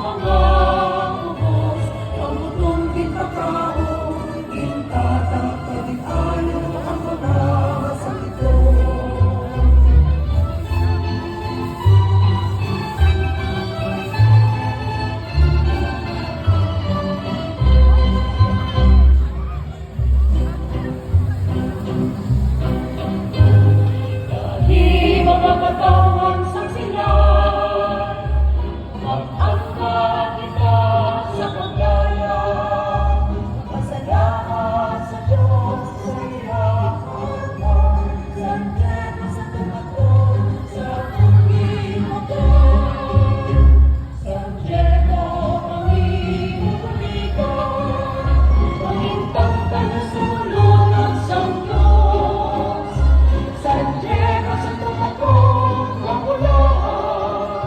mga ubos, ang utong pagkakao, intatakabit ayo ang mga sakito. Mga katawang saksilan, mag-angkat kita sa pagdaya, pasalamat sa Diyos sa iyang hormon, sandiyan sa tumakbo sa tubig motor. Sandiyan ang iyong tuligan, pangintang kanusulungan sa Diyos. Sandiyan sa tumakbo ang ulan,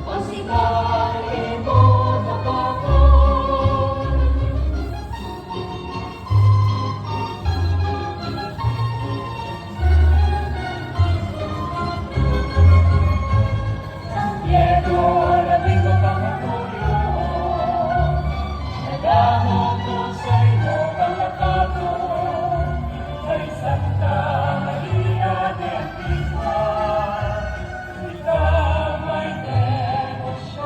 ang sigahin mo tapakan. San Diego, labing magpangatuyo, nagahon ko sa iyo kalakato, kay Santa Maria de Antigua, ikaw may devosyon.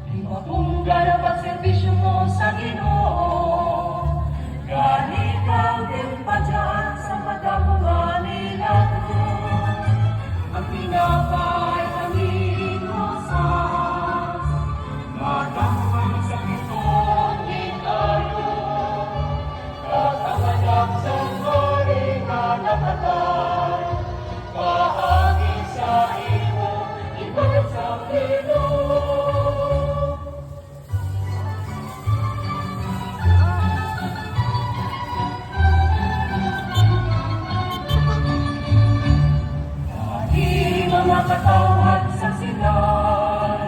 Ipabungga na pagserbisyo mo sa Ginoo, gani ikaw din pa dyan sa madamungan nila doon. Ang pinapay aming rosas, madamang sa pitong di tayo, katanganak sa hari na nakatay, kahagi sa imo, ibagat sa Pinoy. Mga katawhan sa silan,